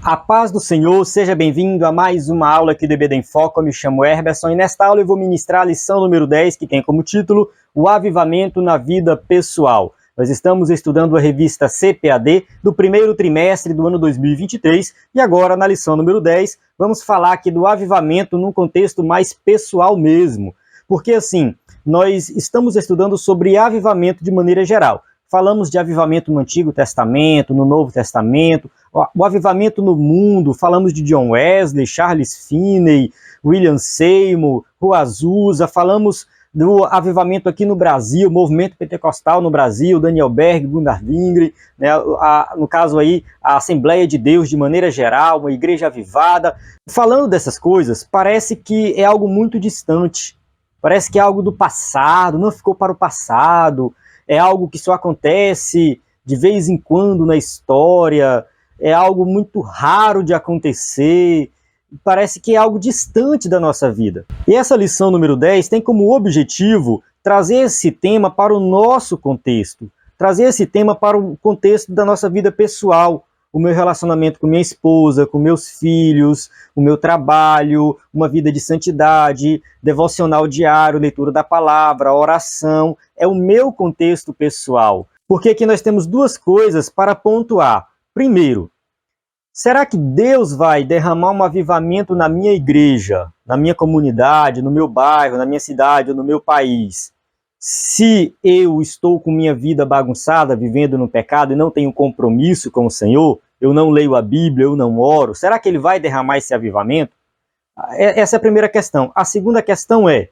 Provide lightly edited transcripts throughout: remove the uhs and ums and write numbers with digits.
A paz do Senhor, seja bem-vindo a mais uma aula aqui do EBD em Foco. Eu me chamo Herberson e nesta aula eu vou ministrar a lição número 10, que tem como título O Avivamento na Vida Pessoal. Nós estamos estudando a revista CPAD do primeiro trimestre do ano 2023 e agora, na lição número 10, vamos falar aqui do avivamento num contexto mais pessoal mesmo. Porque assim, nós estamos estudando sobre avivamento de maneira geral. Falamos de avivamento no Antigo Testamento, no Novo Testamento, o avivamento no mundo, falamos de John Wesley, Charles Finney, William Seymour, Rua Azusa, falamos do avivamento aqui no Brasil, movimento pentecostal no Brasil, Daniel Berg, Gunnar Wingre, né, no caso aí, a Assembleia de Deus de maneira geral, uma igreja avivada. Falando dessas coisas, parece que é algo muito distante, parece que é algo do passado, não ficou para o passado, é algo que só acontece de vez em quando na história, é algo muito raro de acontecer, parece que é algo distante da nossa vida. E essa lição número 10 tem como objetivo trazer esse tema para o nosso contexto, trazer esse tema para o contexto da nossa vida pessoal, o meu relacionamento com minha esposa, com meus filhos, o meu trabalho, uma vida de santidade, devocional diário, leitura da palavra, oração, é o meu contexto pessoal. Porque aqui nós temos duas coisas para pontuar. Primeiro, será que Deus vai derramar um avivamento na minha igreja, na minha comunidade, no meu bairro, na minha cidade ou no meu país, se eu estou com minha vida bagunçada, vivendo no pecado e não tenho compromisso com o Senhor, eu não leio a Bíblia, eu não oro, será que ele vai derramar esse avivamento? Essa é a primeira questão. A segunda questão é,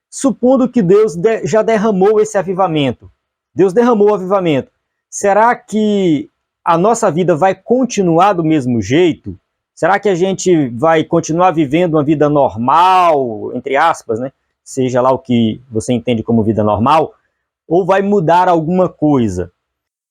supondo que Deus já derramou esse avivamento, Deus derramou o avivamento, será que a nossa vida vai continuar do mesmo jeito? Será que a gente vai continuar vivendo uma vida normal, entre aspas, né? Seja lá o que você entende como vida normal, ou vai mudar alguma coisa?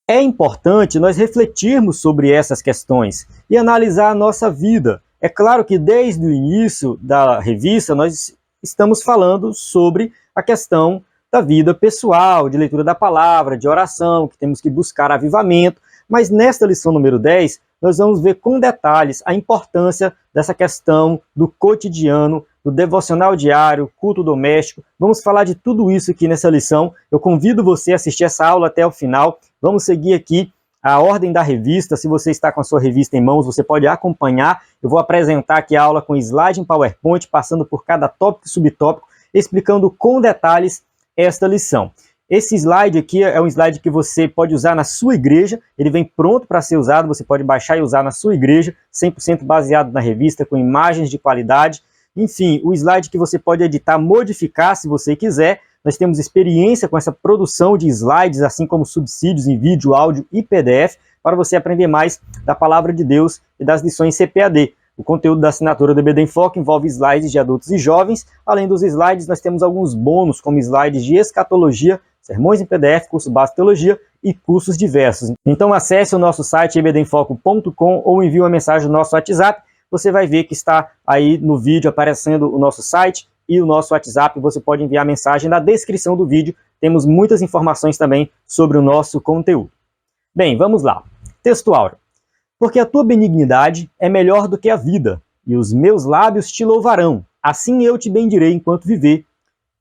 É importante nós refletirmos sobre essas questões e analisar a nossa vida. É claro que desde o início da revista nós estamos falando sobre a questão da vida pessoal, de leitura da palavra, de oração, que temos que buscar avivamento, mas nesta lição número 10 nós vamos ver com detalhes a importância dessa questão do cotidiano, do devocional diário, culto doméstico. Vamos falar de tudo isso aqui nessa lição. Eu convido você a assistir essa aula até o final. Vamos seguir aqui a ordem da revista. Se você está com a sua revista em mãos, você pode acompanhar. Eu vou apresentar aqui a aula com slide em PowerPoint, passando por cada tópico e subtópico, explicando com detalhes esta lição. Esse slide aqui é um slide que você pode usar na sua igreja, ele vem pronto para ser usado, você pode baixar e usar na sua igreja, 100% baseado na revista, com imagens de qualidade. Enfim, o slide que você pode editar, modificar se você quiser. Nós temos experiência com essa produção de slides, assim como subsídios em vídeo, áudio e PDF, para você aprender mais da palavra de Deus e das lições CPAD. O conteúdo da assinatura do EBD em Foco envolve slides de adultos e jovens. Além dos slides, nós temos alguns bônus, como slides de escatologia, sermões em PDF, curso básico de teologia e cursos diversos. Então acesse o nosso site ebdenfoco.com ou envie uma mensagem no nosso WhatsApp. Você vai ver que está aí no vídeo aparecendo o nosso site e o nosso WhatsApp. Você pode enviar mensagem na descrição do vídeo. Temos muitas informações também sobre o nosso conteúdo. Bem, vamos lá. Texto áureo. Porque a tua benignidade é melhor do que a vida, e os meus lábios te louvarão. Assim eu te bendirei enquanto viver.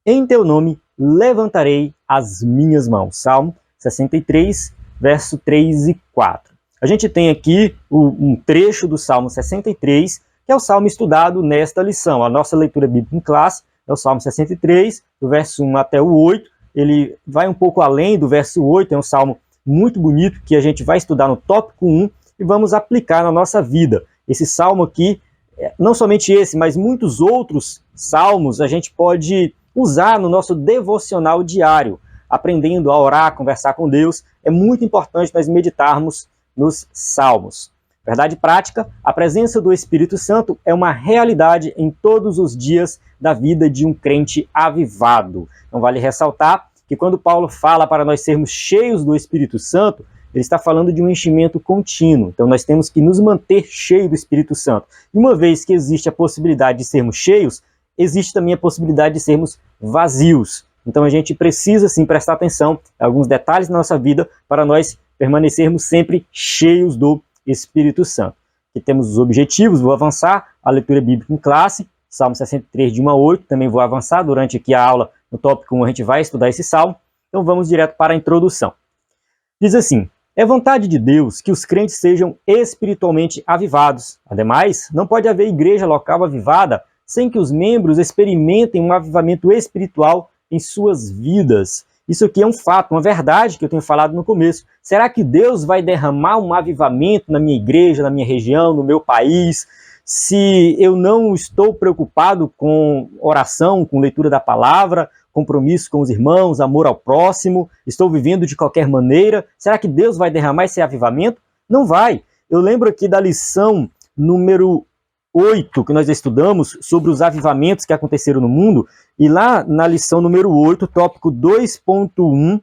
Em teu nome levantarei as minhas mãos. Salmo 63, verso 3 e 4. A gente tem aqui um trecho do Salmo 63, que é o salmo estudado nesta lição. A nossa leitura bíblica em classe é o Salmo 63, do verso 1 até o 8. Ele vai um pouco além do verso 8, é um salmo muito bonito que a gente vai estudar no tópico 1 e vamos aplicar na nossa vida. Esse salmo aqui, não somente esse, mas muitos outros salmos a gente pode usar no nosso devocional diário, aprendendo a orar, a conversar com Deus. É muito importante nós meditarmos nos salmos. Verdade prática, a presença do Espírito Santo é uma realidade em todos os dias da vida de um crente avivado. Então vale ressaltar que quando Paulo fala para nós sermos cheios do Espírito Santo, ele está falando de um enchimento contínuo. Então nós temos que nos manter cheios do Espírito Santo. E uma vez que existe a possibilidade de sermos cheios, existe também a possibilidade de sermos vazios. Então a gente precisa sim prestar atenção a alguns detalhes da nossa vida para nós permanecermos sempre cheios do Espírito Santo. que temos os objetivos, vou avançar a leitura bíblica em classe, Salmo 63, de 1 a 8, também vou avançar durante aqui a aula, no tópico 1 a gente vai estudar esse salmo, então vamos direto para a introdução. Diz assim: é vontade de Deus que os crentes sejam espiritualmente avivados. Ademais, não pode haver igreja local avivada sem que os membros experimentem um avivamento espiritual em suas vidas. Isso aqui é um fato, uma verdade que eu tenho falado no começo. Será que Deus vai derramar um avivamento na minha igreja, na minha região, no meu país, se eu não estou preocupado com oração, com leitura da palavra, compromisso com os irmãos, amor ao próximo, estou vivendo de qualquer maneira? Será que Deus vai derramar esse avivamento? Não vai. Eu lembro aqui da lição número 8, que nós estudamos sobre os avivamentos que aconteceram no mundo, e lá na lição número 8, tópico 2.1,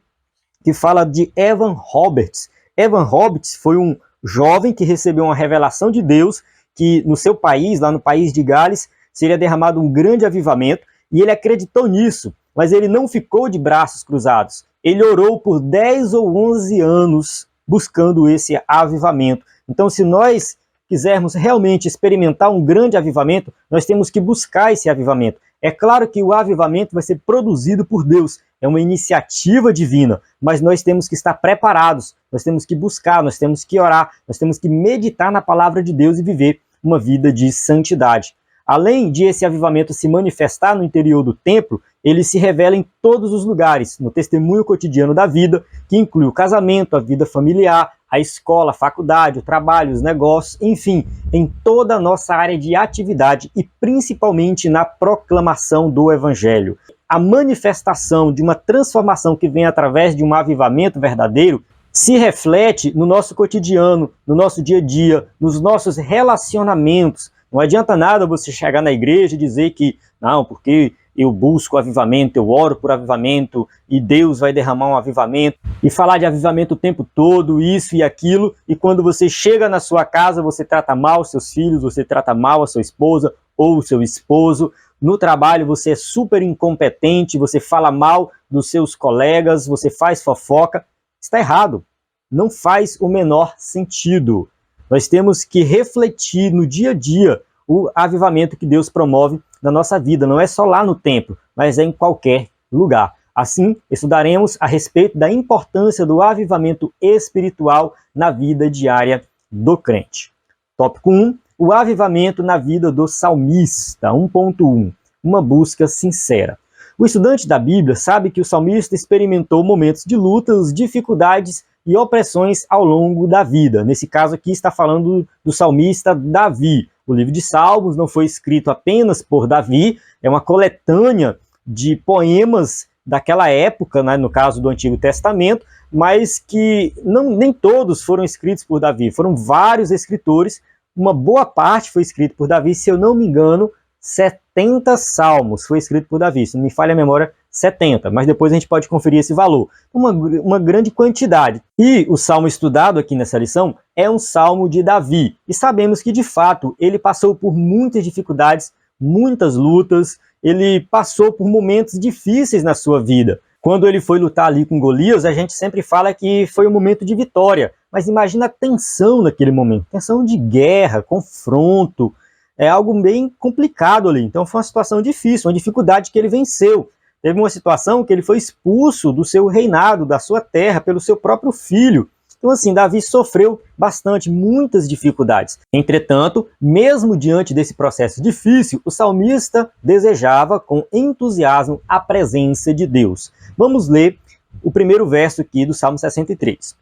que fala de Evan Roberts. Evan Roberts foi um jovem que recebeu uma revelação de Deus que no seu país, lá no país de Gales, seria derramado um grande avivamento, e ele acreditou nisso, mas ele não ficou de braços cruzados. Ele orou por 10 ou 11 anos buscando esse avivamento. Então, se nós quisermos realmente experimentar um grande avivamento, nós temos que buscar esse avivamento. É claro que o avivamento vai ser produzido por Deus, é uma iniciativa divina, mas nós temos que estar preparados, nós temos que buscar, nós temos que orar, nós temos que meditar na palavra de Deus e viver uma vida de santidade. Além de esse avivamento se manifestar no interior do templo, ele se revela em todos os lugares, no testemunho cotidiano da vida, que inclui o casamento, a vida familiar, a escola, a faculdade, o trabalho, os negócios, enfim, em toda a nossa área de atividade e principalmente na proclamação do Evangelho. A manifestação de uma transformação que vem através de um avivamento verdadeiro se reflete no nosso cotidiano, no nosso dia a dia, nos nossos relacionamentos. Não adianta nada você chegar na igreja e dizer que, não, porque eu busco avivamento, eu oro por avivamento e Deus vai derramar um avivamento, e falar de avivamento o tempo todo, isso e aquilo, e quando você chega na sua casa, você trata mal seus filhos, você trata mal a sua esposa ou o seu esposo, no trabalho você é super incompetente, você fala mal dos seus colegas, você faz fofoca. Está errado, não faz o menor sentido. Nós temos que refletir no dia a dia o avivamento que Deus promove na nossa vida. Não é só lá no templo, mas é em qualquer lugar. Assim, estudaremos a respeito da importância do avivamento espiritual na vida diária do crente. Tópico 1. O avivamento na vida do salmista. 1.1. Uma busca sincera. O estudante da Bíblia sabe que o salmista experimentou momentos de lutas, dificuldades e opressões ao longo da vida. Nesse caso aqui está falando do salmista Davi. O livro de Salmos não foi escrito apenas por Davi, é uma coletânea de poemas daquela época, né, no caso do Antigo Testamento, mas que nem todos foram escritos por Davi. Foram vários escritores, uma boa parte foi escrito por Davi, se eu não me engano, 70 salmos foi escrito por Davi, se não me falha a memória, 70, mas depois a gente pode conferir esse valor. Uma grande quantidade. E o salmo estudado aqui nessa lição é um salmo de Davi. E sabemos que, de fato, ele passou por muitas dificuldades, muitas lutas, ele passou por momentos difíceis na sua vida. Quando ele foi lutar ali com Golias, a gente sempre fala que foi um momento de vitória. Mas imagina a tensão naquele momento, tensão de guerra, confronto, é algo bem complicado ali. Então foi uma situação difícil, uma dificuldade que ele venceu. Teve uma situação que ele foi expulso do seu reinado, da sua terra, pelo seu próprio filho. Então assim, Davi sofreu bastante, muitas dificuldades. Entretanto, mesmo diante desse processo difícil, o salmista desejava com entusiasmo a presença de Deus. Vamos ler o primeiro verso aqui do Salmo 63.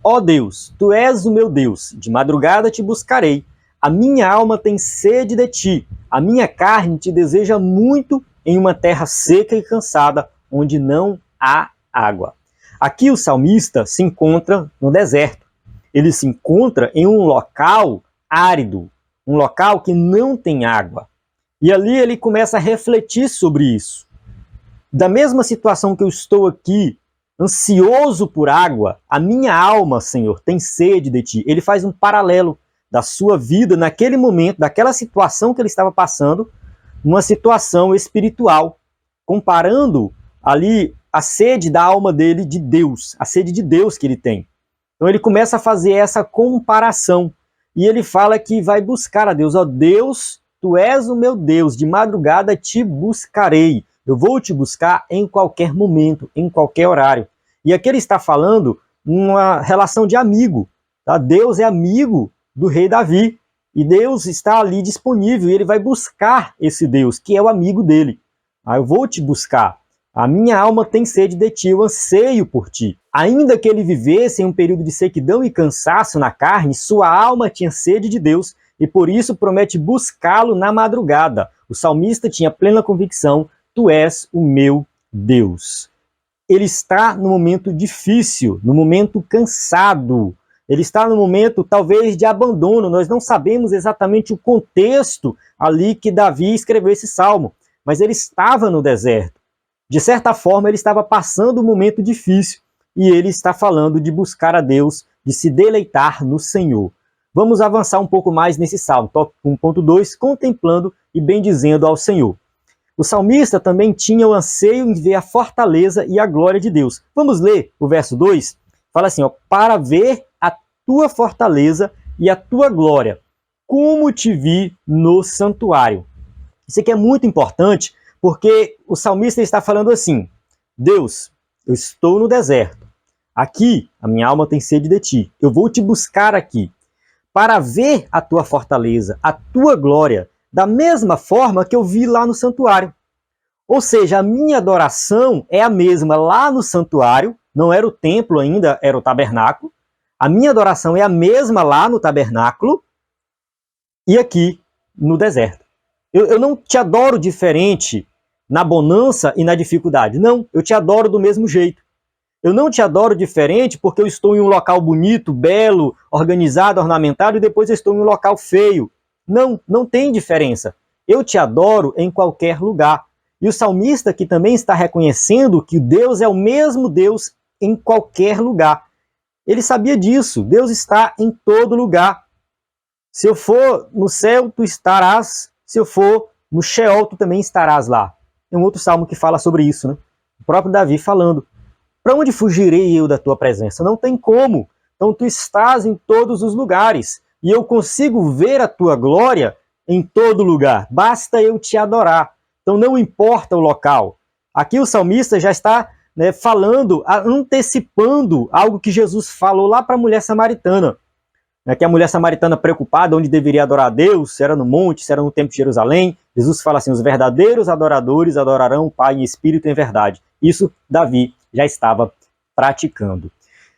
Ó Deus, Tu és o meu Deus, de madrugada te buscarei. A minha alma tem sede de ti, a minha carne te deseja muito em uma terra seca e cansada, onde não há água. Aqui o salmista se encontra no deserto. Ele se encontra em um local árido, um local que não tem água. E ali ele começa a refletir sobre isso. Da mesma situação que eu estou aqui, ansioso por água, a minha alma, Senhor, tem sede de ti. Ele faz um paralelo da sua vida naquele momento, daquela situação que ele estava passando, uma situação espiritual, comparando ali a sede da alma dele de Deus, a sede de Deus que ele tem. Então ele começa a fazer essa comparação. e ele fala que vai buscar a Deus. Ó Deus, tu és o meu Deus, de madrugada te buscarei. Eu vou te buscar em qualquer momento, em qualquer horário. E aqui ele está falando uma relação de amigo. Tá? Deus é amigo do rei Davi. E Deus está ali disponível. E ele vai buscar esse Deus, que é o amigo dele. Eu vou te buscar. A minha alma tem sede de ti, eu anseio por ti. Ainda que ele vivesse em um período de sequidão e cansaço na carne, sua alma tinha sede de Deus e por isso promete buscá-lo na madrugada. O salmista tinha plena convicção: tu és o meu Deus. Ele está no momento difícil, no momento cansado. Ele está no momento, talvez, de abandono. Nós não sabemos exatamente o contexto ali que Davi escreveu esse salmo, mas ele estava no deserto. De certa forma, ele estava passando um momento difícil e ele está falando de buscar a Deus, de se deleitar no Senhor. Vamos avançar um pouco mais nesse salmo, tópico 1.2, contemplando e bendizendo ao Senhor. O salmista também tinha o anseio em ver a fortaleza e a glória de Deus. Vamos ler o verso 2? Fala assim, ó, para ver a tua fortaleza e a tua glória, como te vi no santuário. Isso aqui é muito importante, porque o salmista está falando assim: Deus, eu estou no deserto. Aqui, a minha alma tem sede de ti. Eu vou te buscar aqui, para ver a tua fortaleza, a tua glória, da mesma forma que eu vi lá no santuário. Ou seja, a minha adoração é a mesma lá no santuário, não era o templo ainda, era o tabernáculo. A minha adoração é a mesma lá no tabernáculo e aqui no deserto. Eu não te adoro diferente na bonança e na dificuldade. Não, eu te adoro do mesmo jeito. Eu não te adoro diferente porque eu estou em um local bonito, belo, organizado, ornamentado e depois eu estou em um local feio. Não, não tem diferença. Eu te adoro em qualquer lugar. E o salmista aqui também está reconhecendo que Deus é o mesmo Deus em qualquer lugar. Ele sabia disso. Deus está em todo lugar. Se eu for no céu, tu estarás. Se eu for no Sheol, tu também estarás lá. Tem um outro salmo que fala sobre isso, né? O próprio Davi falando. Para onde fugirei eu da tua presença? Não tem como. Então tu estás em todos os lugares. E eu consigo ver a tua glória em todo lugar. Basta eu te adorar. Então não importa o local. Aqui o salmista já está, né, falando, antecipando algo que Jesus falou lá para a mulher samaritana. Que a mulher samaritana preocupada onde deveria adorar a Deus, se era no monte, se era no templo de Jerusalém. Jesus fala assim, os verdadeiros adoradores adorarão o Pai em espírito e em verdade. Isso Davi já estava praticando.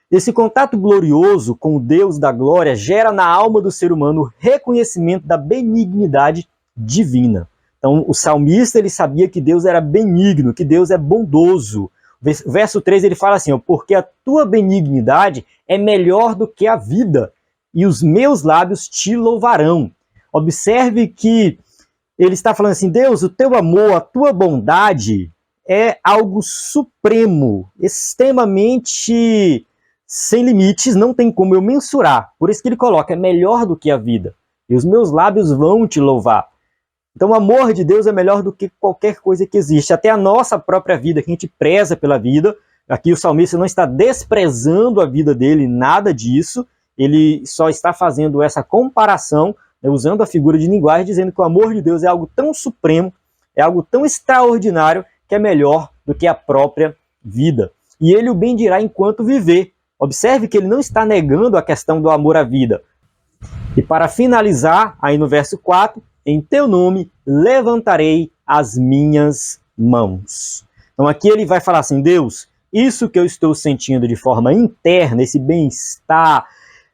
Esse contato glorioso com o Deus da glória gera na alma do ser humano o reconhecimento da benignidade divina. Então o salmista ele sabia que Deus era benigno, que Deus é bondoso. Verso 3 ele fala assim, porque a tua benignidade é melhor do que a vida, e os meus lábios te louvarão. Observe que ele está falando assim, Deus, o teu amor, a tua bondade é algo supremo, extremamente sem limites, não tem como eu mensurar. Por isso que ele coloca, é melhor do que a vida, e os meus lábios vão te louvar. Então o amor de Deus é melhor do que qualquer coisa que existe, até a nossa própria vida, que a gente preza pela vida. Aqui o salmista não está desprezando a vida dele, nada disso. Ele só está fazendo essa comparação, né, usando a figura de linguagem, dizendo que o amor de Deus é algo tão supremo, é algo tão extraordinário, que é melhor do que a própria vida. E ele o bendirá enquanto viver. Observe que ele não está negando a questão do amor à vida. E para finalizar, aí no verso 4, em teu nome levantarei as minhas mãos. Então aqui ele vai falar assim, Deus, isso que eu estou sentindo de forma interna, esse bem-estar,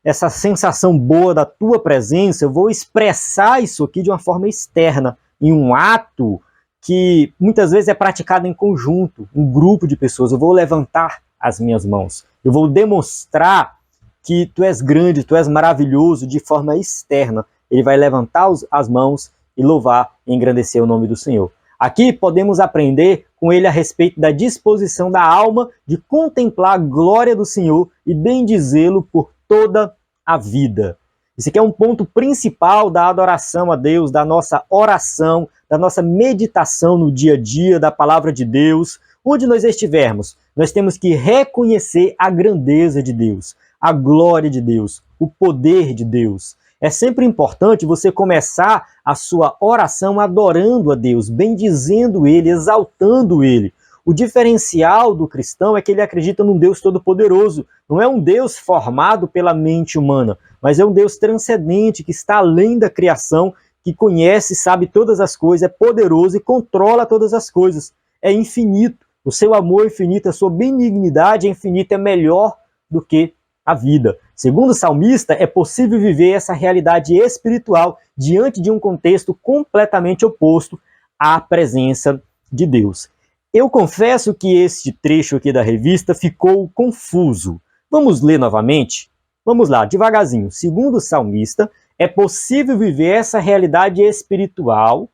essa sensação boa da tua presença, eu vou expressar isso aqui de uma forma externa, em um ato que muitas vezes é praticado em conjunto, um grupo de pessoas. Eu vou levantar as minhas mãos, eu vou demonstrar que tu és grande, tu és maravilhoso de forma externa. Ele vai levantar as mãos e louvar e engrandecer o nome do Senhor. Aqui podemos aprender com ele a respeito da disposição da alma de contemplar a glória do Senhor e bendizê-lo por toda a vida. Esse aqui é um ponto principal da adoração a Deus, da nossa oração, da nossa meditação no dia a dia, da palavra de Deus. Onde nós estivermos, nós temos que reconhecer a grandeza de Deus, a glória de Deus, o poder de Deus. É sempre importante você começar a sua oração adorando a Deus, bendizendo Ele, exaltando Ele. O diferencial do cristão é que ele acredita num Deus todo-poderoso. Não é um Deus formado pela mente humana, mas é um Deus transcendente, que está além da criação, que conhece, sabe todas as coisas, é poderoso e controla todas as coisas. É infinito. O seu amor é infinito, a sua benignidade é infinita, é melhor do que a vida. Segundo o salmista, é possível viver essa realidade espiritual diante de um contexto completamente oposto à presença de Deus. Eu confesso que este trecho aqui da revista ficou confuso. Vamos ler novamente? Vamos lá, devagarzinho. Segundo o salmista, é possível viver essa realidade espiritual.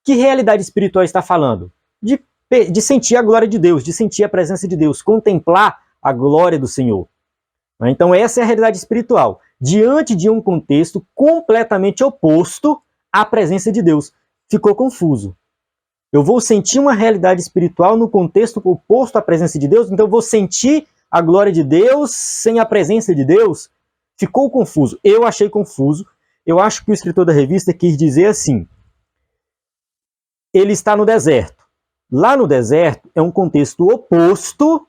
Que realidade espiritual está falando? De sentir a glória de Deus, de sentir a presença de Deus, contemplar a glória do Senhor. Então essa é a realidade espiritual, diante de um contexto completamente oposto à presença de Deus. Ficou confuso. Eu vou sentir uma realidade espiritual no contexto oposto à presença de Deus, então eu vou sentir a glória de Deus sem a presença de Deus? Ficou confuso. Eu achei confuso. Eu acho que o escritor da revista quis dizer assim: ele está no deserto. Lá no deserto é um contexto oposto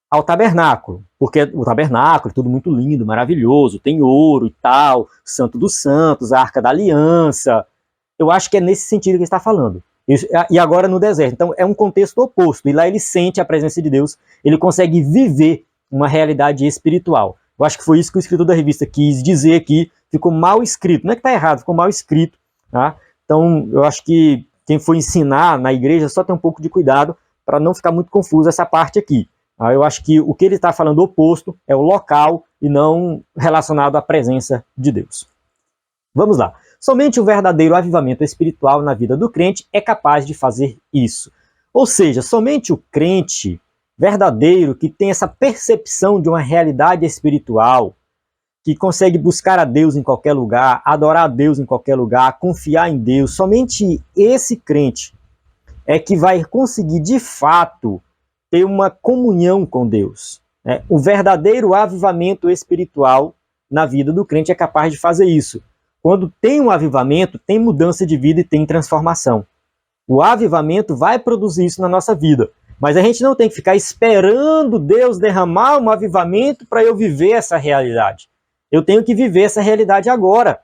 ao tabernáculo, porque o tabernáculo é tudo muito lindo, maravilhoso, tem ouro e tal, Santo dos Santos, a Arca da Aliança. Eu acho que é nesse sentido que ele está falando. E agora no deserto. Então é um contexto oposto. E lá ele sente a presença de Deus, ele consegue viver uma realidade espiritual. Eu acho que foi isso que o escritor da revista quis dizer aqui. Ficou mal escrito. Não é que está errado, ficou mal escrito. Tá? Então eu acho que quem for ensinar na igreja só tem um pouco de cuidado para não ficar muito confuso essa parte aqui. Eu acho que o que ele está falando oposto é o local e não relacionado à presença de Deus. Vamos lá. Somente o verdadeiro avivamento espiritual na vida do crente é capaz de fazer isso. Ou seja, somente o crente verdadeiro, que tem essa percepção de uma realidade espiritual, que consegue buscar a Deus em qualquer lugar, adorar a Deus em qualquer lugar, confiar em Deus, somente esse crente é que vai conseguir, de fato, ter uma comunhão com Deus. O verdadeiro avivamento espiritual na vida do crente é capaz de fazer isso. Quando tem um avivamento, tem mudança de vida e tem transformação. O avivamento vai produzir isso na nossa vida. Mas a gente não tem que ficar esperando Deus derramar um avivamento para eu viver essa realidade. Eu tenho que viver essa realidade agora.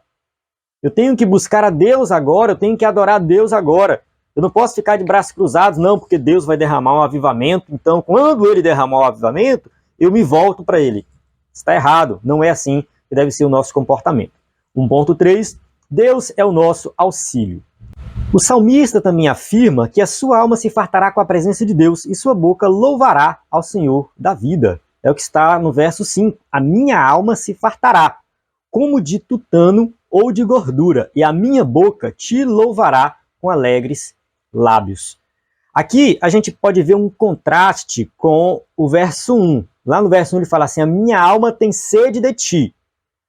Eu tenho que buscar a Deus agora, eu tenho que adorar a Deus agora. Eu não posso ficar de braços cruzados, não, porque Deus vai derramar um avivamento. Então, quando Ele derramar um avivamento, eu me volto para Ele. Está errado, não é assim que deve ser o nosso comportamento. 1.3, Deus é o nosso auxílio. O salmista também afirma que a sua alma se fartará com a presença de Deus e sua boca louvará ao Senhor da vida. É o que está no verso 5. A minha alma se fartará, como de tutano ou de gordura, e a minha boca te louvará com alegres lábios. Aqui a gente pode ver um contraste com o verso 1. Lá no verso 1 ele fala assim: a minha alma tem sede de ti.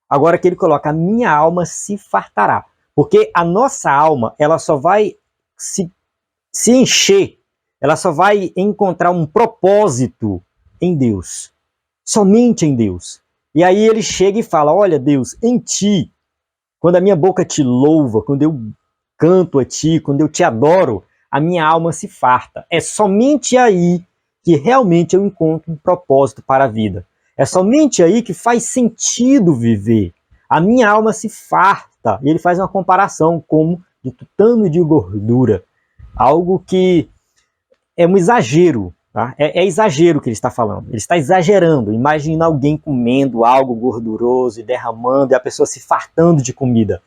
Agora que ele coloca, a minha alma se fartará. Porque a nossa alma, ela só vai se encher, ela só vai encontrar um propósito em Deus. Somente em Deus. E aí ele chega e fala: olha Deus, em ti, quando a minha boca te louva, quando eu canto a ti, quando eu te adoro, a minha alma se farta. É somente aí que realmente eu encontro um propósito para a vida. É somente aí que faz sentido viver. A minha alma se farta. E ele faz uma comparação como de tutano e de gordura. Algo que é um exagero. Tá? É exagero que ele está falando. Ele está exagerando. Imagina alguém comendo algo gorduroso e derramando e a pessoa se fartando de comida.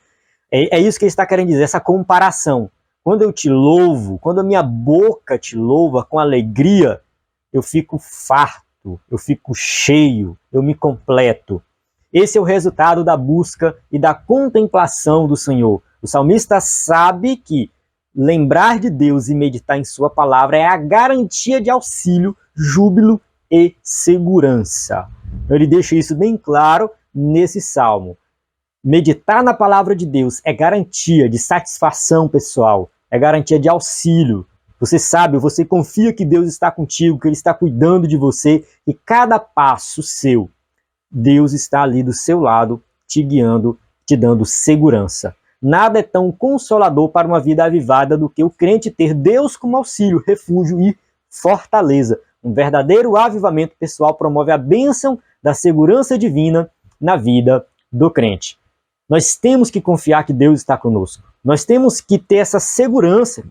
É isso que ele está querendo dizer, essa comparação. Quando eu te louvo, quando a minha boca te louva com alegria, eu fico farto. Eu fico cheio, eu me completo. Esse é o resultado da busca e da contemplação do Senhor. O salmista sabe que lembrar de Deus e meditar em sua palavra é a garantia de auxílio, júbilo e segurança. Ele deixa isso bem claro nesse salmo. Meditar na palavra de Deus é garantia de satisfação pessoal, é garantia de auxílio. Você sabe, você confia que Deus está contigo, que Ele está cuidando de você, e cada passo seu, Deus está ali do seu lado, te guiando te dando segurança. Nada é tão consolador para uma vida avivada do que o crente ter Deus como auxílio, refúgio e fortaleza. Um verdadeiro avivamento pessoal promove a bênção da segurança divina na vida do crente. Nós temos que confiar que Deus está conosco. Nós temos que ter essa segurança.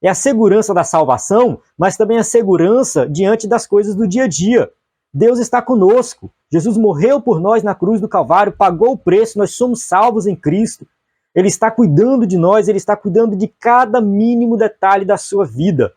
É a segurança da salvação, mas também a segurança diante das coisas do dia a dia. Deus está conosco. Jesus morreu por nós na cruz do Calvário, pagou o preço, nós somos salvos em Cristo. Ele está cuidando de nós, Ele está cuidando de cada mínimo detalhe da sua vida.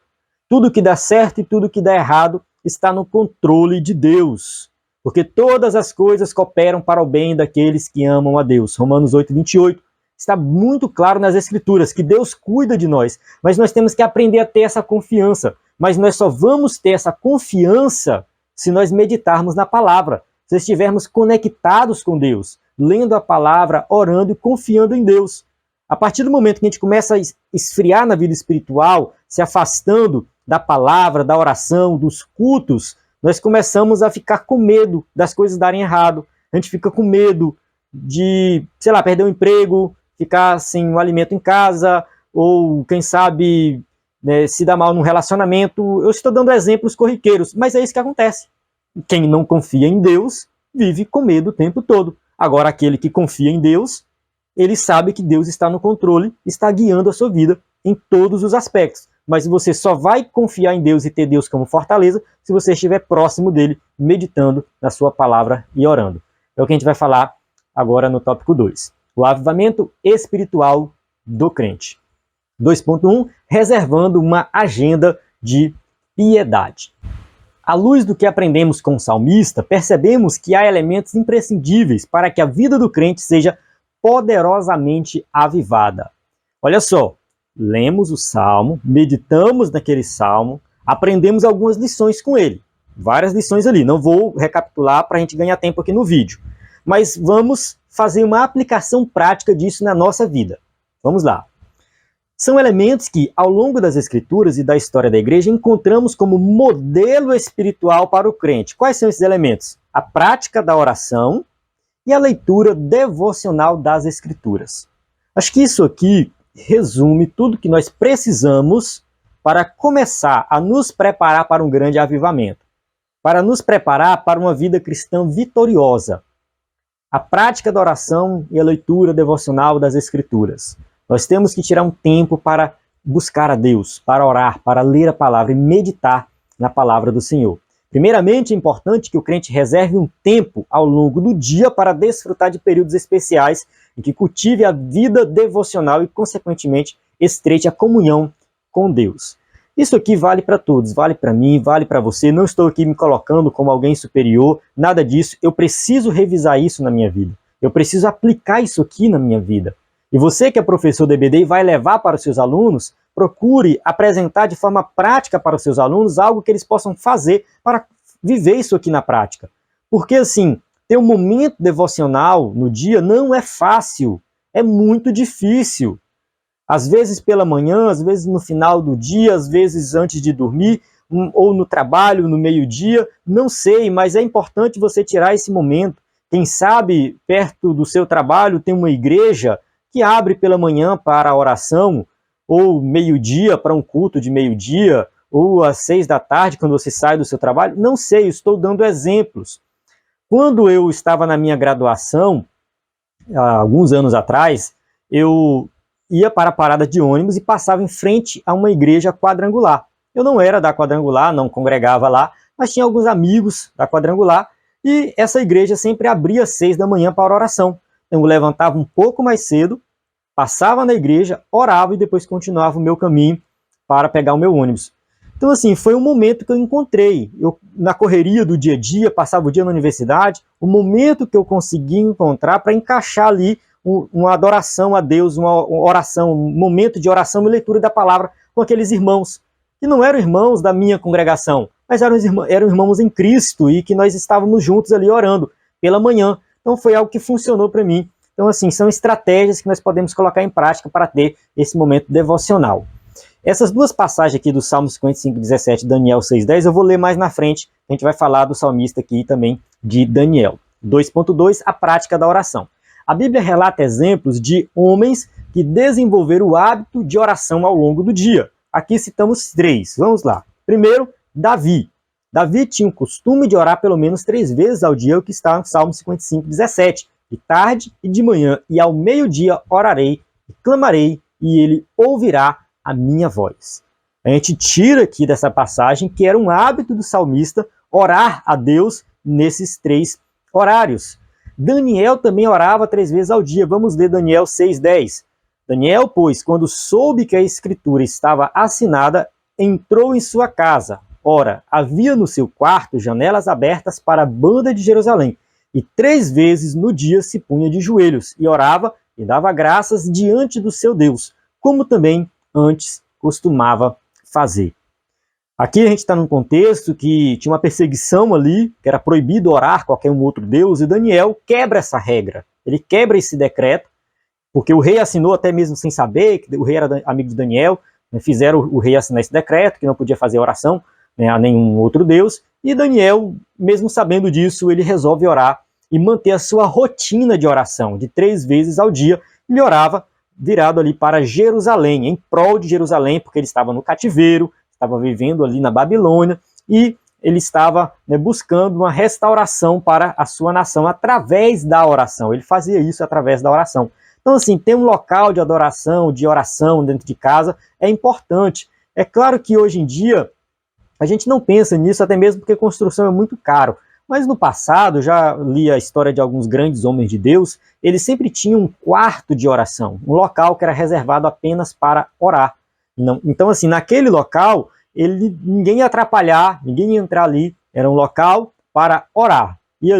Tudo que dá certo e tudo que dá errado está no controle de Deus. Porque todas as coisas cooperam para o bem daqueles que amam a Deus. Romanos 8:28. Está muito claro nas Escrituras que Deus cuida de nós, mas nós temos que aprender a ter essa confiança. Mas nós só vamos ter essa confiança se nós meditarmos na palavra, se estivermos conectados com Deus, lendo a palavra, orando e confiando em Deus. A partir do momento que a gente começa a esfriar na vida espiritual, se afastando da palavra, da oração, dos cultos, nós começamos a ficar com medo das coisas darem errado. A gente fica com medo de, sei lá, perder o emprego, ficar sem o alimento em casa, ou quem sabe, né, se dar mal num relacionamento. Eu estou dando exemplos corriqueiros, mas é isso que acontece. Quem não confia em Deus vive com medo o tempo todo. Agora, aquele que confia em Deus, ele sabe que Deus está no controle, está guiando a sua vida em todos os aspectos. Mas você só vai confiar em Deus e ter Deus como fortaleza se você estiver próximo dele, meditando na sua palavra e orando. É o que a gente vai falar agora no tópico 2. O avivamento espiritual do crente. 2.1, reservando uma agenda de piedade. À luz do que aprendemos com o salmista, percebemos que há elementos imprescindíveis para que a vida do crente seja poderosamente avivada. Olha só, lemos o salmo, meditamos naquele salmo, aprendemos algumas lições com ele. Várias lições ali, não vou recapitular para a gente ganhar tempo aqui no vídeo. Mas vamos fazer uma aplicação prática disso na nossa vida. Vamos lá. São elementos que, ao longo das Escrituras e da história da igreja, encontramos como modelo espiritual para o crente. Quais são esses elementos? A prática da oração e a leitura devocional das Escrituras. Acho que isso aqui resume tudo que nós precisamos para começar a nos preparar para um grande avivamento, para nos preparar para uma vida cristã vitoriosa. A prática da oração e a leitura devocional das Escrituras. Nós temos que tirar um tempo para buscar a Deus, para orar, para ler a palavra e meditar na palavra do Senhor. Primeiramente, é importante que o crente reserve um tempo ao longo do dia para desfrutar de períodos especiais em que cultive a vida devocional e, consequentemente, estreite a comunhão com Deus. Isso aqui vale para todos, vale para mim, vale para você. Não estou aqui me colocando como alguém superior, nada disso. Eu preciso revisar isso na minha vida. Eu preciso aplicar isso aqui na minha vida. E você que é professor do EBD e vai levar para os seus alunos, procure apresentar de forma prática para os seus alunos algo que eles possam fazer para viver isso aqui na prática. Porque assim, ter um momento devocional no dia não é fácil, é muito difícil. Às vezes pela manhã, às vezes no final do dia, às vezes antes de dormir, ou no trabalho, no meio-dia, não sei, mas é importante você tirar esse momento. Quem sabe, perto do seu trabalho tem uma igreja que abre pela manhã para a oração, ou meio-dia para um culto de meio-dia, ou às 6 da tarde, quando você sai do seu trabalho. Não sei, estou dando exemplos. Quando eu estava na minha graduação, há alguns anos atrás, eu ia para a parada de ônibus e passava em frente a uma igreja quadrangular. Eu não era da quadrangular, não congregava lá, mas tinha alguns amigos da quadrangular, e essa igreja sempre abria às 6 da manhã para oração. Eu levantava um pouco mais cedo, passava na igreja, orava e depois continuava o meu caminho para pegar o meu ônibus. Então, assim, foi um momento que eu encontrei. Eu, na correria do dia a dia, passava o dia na universidade, o momento que eu consegui encontrar para encaixar ali uma adoração a Deus, uma oração, um momento de oração e leitura da palavra com aqueles irmãos, que não eram irmãos da minha congregação, mas eram irmãos em Cristo e que nós estávamos juntos ali orando pela manhã. Então foi algo que funcionou para mim. Então, assim, são estratégias que nós podemos colocar em prática para ter esse momento devocional. Essas duas passagens aqui do Salmo 55:17 e Daniel 6:10, eu vou ler mais na frente. A gente vai falar do salmista aqui também de Daniel. 2.2, a prática da oração. A Bíblia relata exemplos de homens que desenvolveram o hábito de oração ao longo do dia. Aqui citamos 3. Vamos lá. Primeiro, Davi. Davi tinha o costume de orar pelo menos 3 vezes ao dia, o que está no Salmo 55, 17. De tarde e de manhã e ao meio-dia orarei e clamarei, e ele ouvirá a minha voz. A gente tira aqui dessa passagem que era um hábito do salmista orar a Deus nesses 3 horários. Daniel também orava 3 vezes ao dia. Vamos ler Daniel 6:10. Daniel, pois, quando soube que a escritura estava assinada, entrou em sua casa. Ora, havia no seu quarto janelas abertas para a banda de Jerusalém, e 3 vezes no dia se punha de joelhos, e orava e dava graças diante do seu Deus, como também antes costumava fazer. Aqui a gente está num contexto que tinha uma perseguição ali, que era proibido orar qualquer um outro Deus, e Daniel quebra essa regra. Ele quebra esse decreto, porque o rei assinou até mesmo sem saber, que o rei era amigo de Daniel, né, fizeram o rei assinar esse decreto, que não podia fazer oração, né, a nenhum outro Deus, e Daniel, mesmo sabendo disso, ele resolve orar e manter a sua rotina de oração, de 3 vezes ao dia. Ele orava virado ali para Jerusalém, em prol de Jerusalém, porque ele estava no cativeiro, estava vivendo ali na Babilônia, e ele estava, né, buscando uma restauração para a sua nação através da oração. Ele fazia isso através da oração. Então, assim, ter um local de adoração, de oração dentro de casa é importante. É claro que hoje em dia a gente não pensa nisso, até mesmo porque construção é muito caro. Mas no passado, já li a história de alguns grandes homens de Deus, eles sempre tinham um quarto de oração, um local que era reservado apenas para orar. Então, assim, naquele local, ninguém ia atrapalhar, ninguém ia entrar ali, era um local para orar. E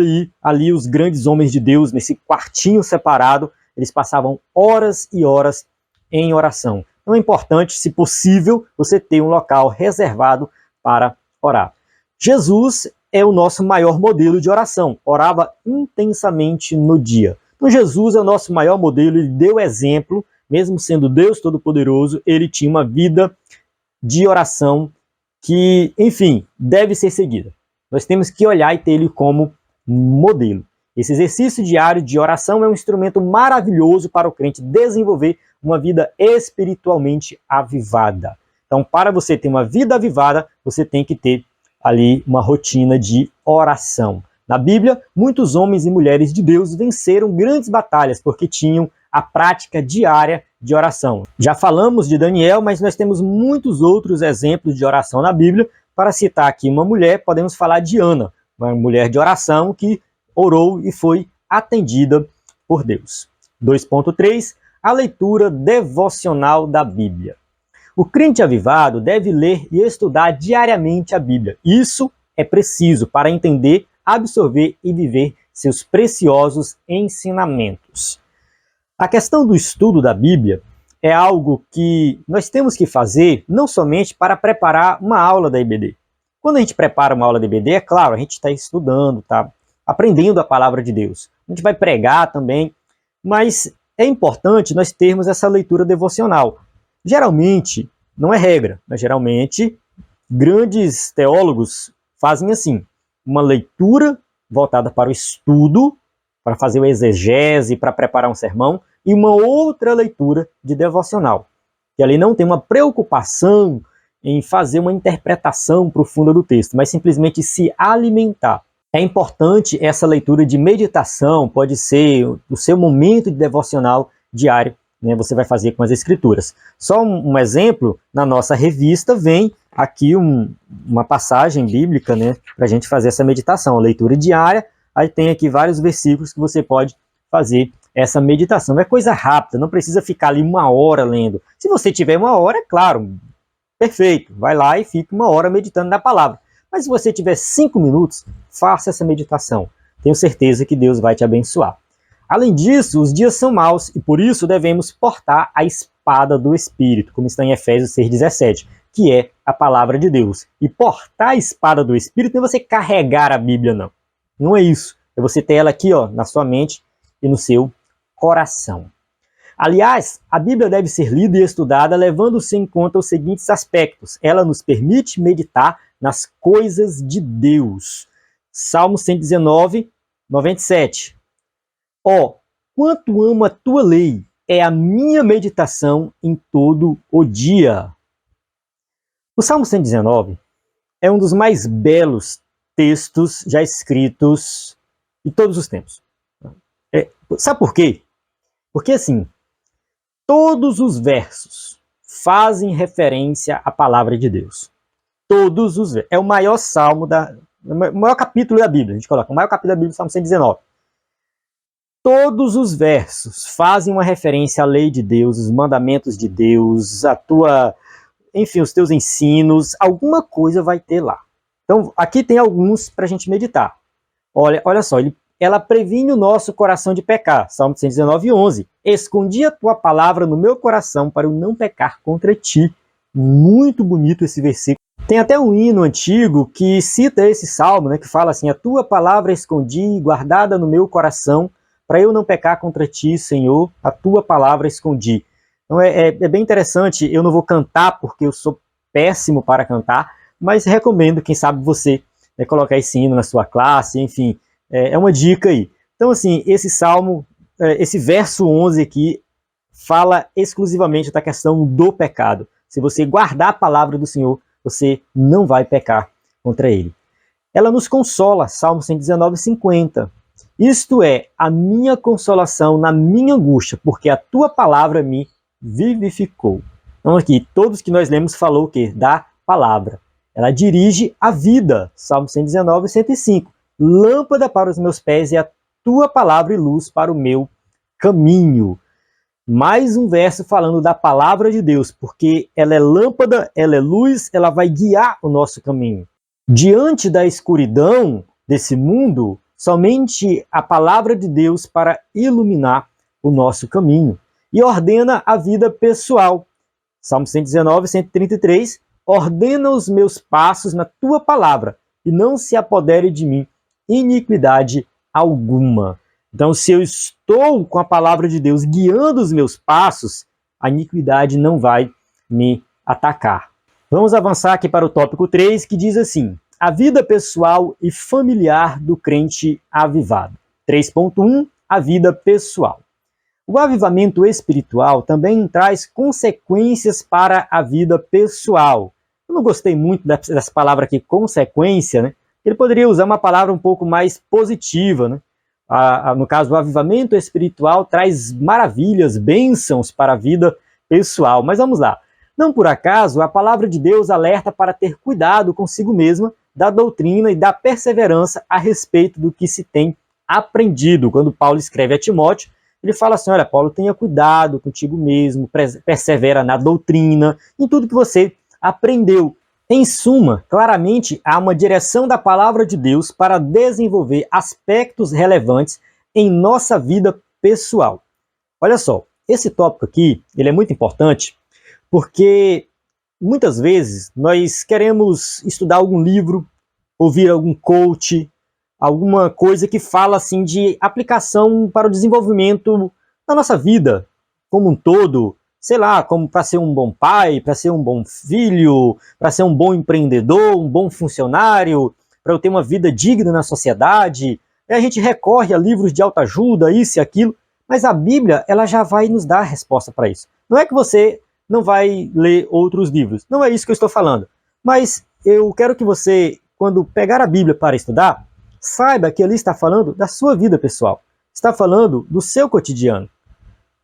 ali os grandes homens de Deus, nesse quartinho separado, eles passavam horas e horas em oração. Então é importante, se possível, você ter um local reservado para orar. Jesus é o nosso maior modelo de oração, orava intensamente no dia. Então Jesus é o nosso maior modelo, ele deu exemplo, mesmo sendo Deus Todo-Poderoso, ele tinha uma vida de oração que, enfim, deve ser seguida. Nós temos que olhar e ter ele como modelo. Esse exercício diário de oração é um instrumento maravilhoso para o crente desenvolver uma vida espiritualmente avivada. Então, para você ter uma vida avivada, você tem que ter ali uma rotina de oração. Na Bíblia, muitos homens e mulheres de Deus venceram grandes batalhas porque tinham a prática diária de oração. Já falamos de Daniel, mas nós temos muitos outros exemplos de oração na Bíblia. Para citar aqui uma mulher, podemos falar de Ana, uma mulher de oração que orou e foi atendida por Deus. 2.3. A leitura devocional da Bíblia. O crente avivado deve ler e estudar diariamente a Bíblia. Isso é preciso para entender, absorver e viver seus preciosos ensinamentos. A questão do estudo da Bíblia é algo que nós temos que fazer não somente para preparar uma aula da IBD. Quando a gente prepara uma aula da IBD, é claro, a gente está estudando, está aprendendo a palavra de Deus. A gente vai pregar também, mas é importante nós termos essa leitura devocional. Geralmente, não é regra, mas geralmente grandes teólogos fazem assim, uma leitura voltada para o estudo, para fazer o exegese, para preparar um sermão, e uma outra leitura de devocional, que ali não tem uma preocupação em fazer uma interpretação profunda do texto, mas simplesmente se alimentar. É importante essa leitura de meditação, pode ser o seu momento de devocional diário, né, você vai fazer com as escrituras. Só um exemplo, na nossa revista vem aqui uma passagem bíblica, né, para a gente fazer essa meditação, a leitura diária, aí tem aqui vários versículos que você pode fazer essa meditação. É coisa rápida, não precisa ficar ali 1 hora lendo. Se você tiver 1 hora, é claro, perfeito, vai lá e fica 1 hora meditando na palavra. Mas se você tiver 5 minutos, faça essa meditação. Tenho certeza que Deus vai te abençoar. Além disso, os dias são maus e por isso devemos portar a espada do Espírito, como está em Efésios 6,17, que é a palavra de Deus. E portar a espada do Espírito não é você carregar a Bíblia, não. Não é isso. É você ter ela aqui, ó, na sua mente e no seu coração. Aliás, a Bíblia deve ser lida e estudada levando-se em conta os seguintes aspectos. Ela nos permite meditar nas coisas de Deus. Salmo 119, 97. Ó, Quanto amo a tua lei, é a minha meditação em todo o dia. O Salmo 119 é um dos mais belos textos já escritos de todos os tempos. Sabe por quê? Porque assim, todos os versos fazem referência à palavra de Deus. Todos os versos. É o maior salmo o maior capítulo da Bíblia. A gente coloca o maior capítulo da Bíblia, o Salmo 119. Todos os versos fazem uma referência à lei de Deus, os mandamentos de Deus, enfim, os teus ensinos, alguma coisa vai ter lá. Então, aqui tem alguns para a gente meditar. Olha só, ela previne o nosso coração de pecar. Salmo 119, 11. Escondi a tua palavra no meu coração para eu não pecar contra ti. Muito bonito esse versículo. Tem até um hino antigo que cita esse salmo, né, que fala assim: a tua palavra escondi, guardada no meu coração, para eu não pecar contra ti, Senhor, a tua palavra escondi. Então é bem interessante. Eu não vou cantar porque eu sou péssimo para cantar, mas recomendo, quem sabe você, colocar esse hino na sua classe, enfim, é uma dica aí. Então assim, esse salmo, esse verso 11 aqui, fala exclusivamente da questão do pecado. Se você guardar a palavra do Senhor, você não vai pecar contra ele. Ela nos consola, Salmo 119, 50. Isto é a minha consolação na minha angústia, porque a tua palavra me vivificou. Então aqui, todos que nós lemos falou o quê? Da palavra. Ela dirige a vida, Salmo 119, 105. Lâmpada para os meus pés é a tua palavra e luz para o meu caminho. Mais um verso falando da palavra de Deus, porque ela é lâmpada, ela é luz, ela vai guiar o nosso caminho. Diante da escuridão desse mundo, somente a palavra de Deus para iluminar o nosso caminho. E ordena a vida pessoal. Salmo 119, 133. Ordena os meus passos na tua palavra, e não se apodere de mim iniquidade alguma. Então, se eu estou com a palavra de Deus guiando os meus passos, a iniquidade não vai me atacar. Vamos avançar aqui para o tópico 3, que diz assim: a vida pessoal e familiar do crente avivado. 3.1, a vida pessoal. O avivamento espiritual também traz consequências para a vida pessoal. Eu não gostei muito dessa palavra aqui, consequência, né? Ele poderia usar uma palavra um pouco mais positiva, né? No caso, o avivamento espiritual traz maravilhas, bênçãos para a vida pessoal. Mas vamos lá. Não por acaso, a palavra de Deus alerta para ter cuidado consigo mesma da doutrina e da perseverança a respeito do que se tem aprendido. Quando Paulo escreve a Timóteo, ele fala assim: olha, Paulo, tenha cuidado contigo mesmo, persevera na doutrina, em tudo que você aprendeu. Em suma, claramente há uma direção da palavra de Deus para desenvolver aspectos relevantes em nossa vida pessoal. Olha só, esse tópico aqui, ele é muito importante porque muitas vezes nós queremos estudar algum livro, ouvir algum coach, alguma coisa que fala assim de aplicação para o desenvolvimento da nossa vida como um todo, sei lá, como para ser um bom pai, para ser um bom filho, para ser um bom empreendedor, um bom funcionário, para eu ter uma vida digna na sociedade. E a gente recorre a livros de autoajuda, isso e aquilo, mas a Bíblia, ela já vai nos dar a resposta para isso. Não é que você não vai ler outros livros, não é isso que eu estou falando, mas eu quero que você, quando pegar a Bíblia para estudar, saiba que ali está falando da sua vida pessoal, está falando do seu cotidiano,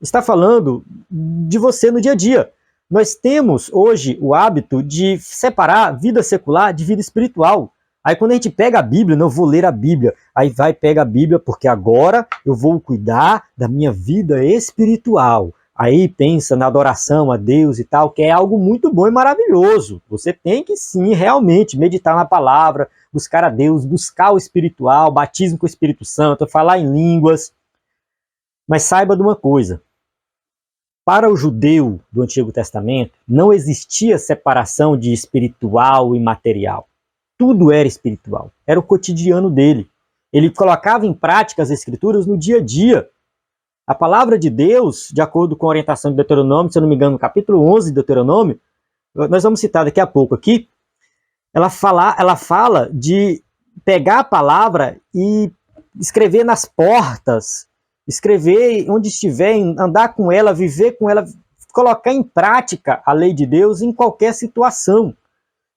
está falando de você no dia a dia. Nós temos hoje o hábito de separar vida secular de vida espiritual. Aí quando a gente pega a Bíblia, não vou ler a Bíblia, aí pega a Bíblia porque agora eu vou cuidar da minha vida espiritual. Aí pensa na adoração a Deus e tal, que é algo muito bom e maravilhoso. Você tem que sim, realmente, meditar na palavra, buscar a Deus, buscar o espiritual, batismo com o Espírito Santo, falar em línguas. Mas saiba de uma coisa: para o judeu do Antigo Testamento, não existia separação de espiritual e material. Tudo era espiritual, era o cotidiano dele. Ele colocava em prática as escrituras no dia a dia. A palavra de Deus, de acordo com a orientação de Deuteronômio, se eu não me engano, no capítulo 11 de Deuteronômio, nós vamos citar daqui a pouco aqui, ela fala de pegar a palavra e escrever nas portas, escrever onde estiver, andar com ela, viver com ela, colocar em prática a lei de Deus em qualquer situação.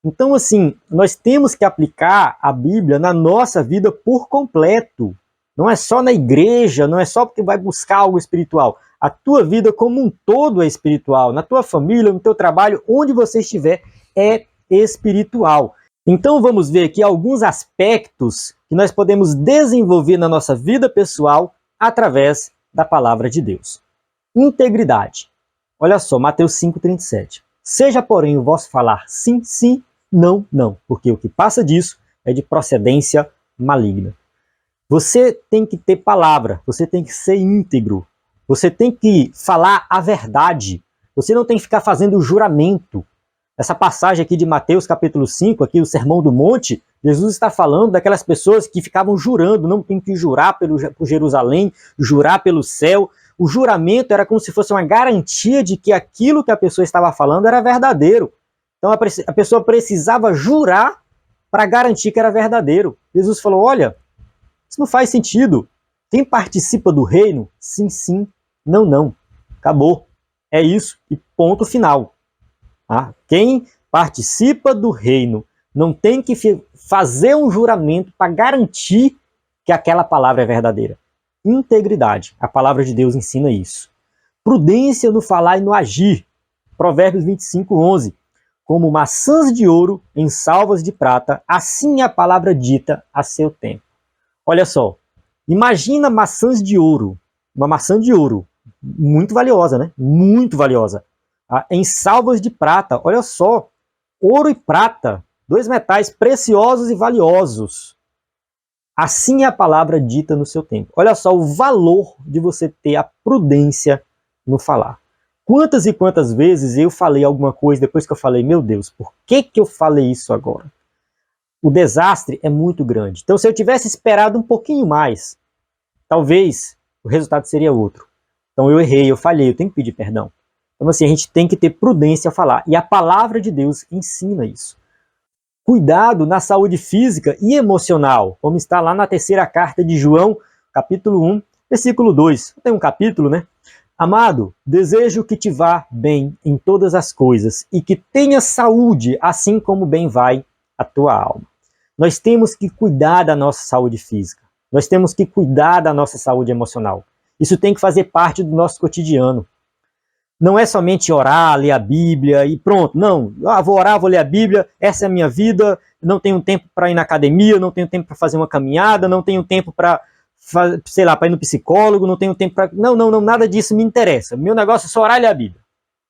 Então, assim, nós temos que aplicar a Bíblia na nossa vida por completo. Não é só na igreja, não é só porque vai buscar algo espiritual. A tua vida como um todo é espiritual. Na tua família, no teu trabalho, onde você estiver, é espiritual. Então vamos ver aqui alguns aspectos que nós podemos desenvolver na nossa vida pessoal através da palavra de Deus. Integridade. Olha só, Mateus 5,37. Seja, porém, o vosso falar sim, sim, não, não, porque o que passa disso é de procedência maligna. Você tem que ter palavra, você tem que ser íntegro, você tem que falar a verdade, você não tem que ficar fazendo juramento. Essa passagem aqui de Mateus capítulo 5, aqui o Sermão do Monte, Jesus está falando daquelas pessoas que ficavam jurando, não tem que jurar por Jerusalém, jurar pelo céu. O juramento era como se fosse uma garantia de que aquilo que a pessoa estava falando era verdadeiro. Então a pessoa precisava jurar para garantir que era verdadeiro. Jesus falou, olha, isso não faz sentido. Quem participa do reino, sim, sim, não, não. Acabou. É isso e ponto final. Quem participa do reino não tem que fazer um juramento para garantir que aquela palavra é verdadeira. Integridade. A palavra de Deus ensina isso. Prudência no falar e no agir. Provérbios 25:11. Como maçãs de ouro em salvas de prata, assim é a palavra dita a seu tempo. Olha só, imagina maçãs de ouro, uma maçã de ouro, muito valiosa, né? Muito valiosa. Em salvas de prata, olha só, ouro e prata, dois metais preciosos e valiosos. Assim é a palavra dita no seu tempo. Olha só o valor de você ter a prudência no falar. Quantas e quantas vezes eu falei alguma coisa depois que eu falei, meu Deus, por que eu falei isso agora? O desastre é muito grande. Então, se eu tivesse esperado um pouquinho mais, talvez o resultado seria outro. Então, eu errei, eu falhei, eu tenho que pedir perdão. Então, assim, a gente tem que ter prudência ao falar. E a palavra de Deus ensina isso. Cuidado na saúde física e emocional, como está lá na terceira carta de João, capítulo 1, versículo 2. Tem um capítulo, né? Amado, desejo que te vá bem em todas as coisas e que tenha saúde, assim como bem vai a tua alma. Nós temos que cuidar da nossa saúde física. Nós temos que cuidar da nossa saúde emocional. Isso tem que fazer parte do nosso cotidiano. Não é somente orar, ler a Bíblia e pronto. Não, vou orar, vou ler a Bíblia, essa é a minha vida, não tenho tempo para ir na academia, não tenho tempo para fazer uma caminhada, não tenho tempo para, sei lá, para ir no psicólogo, não tenho tempo para... Não, nada disso me interessa. Meu negócio é só orar e ler a Bíblia.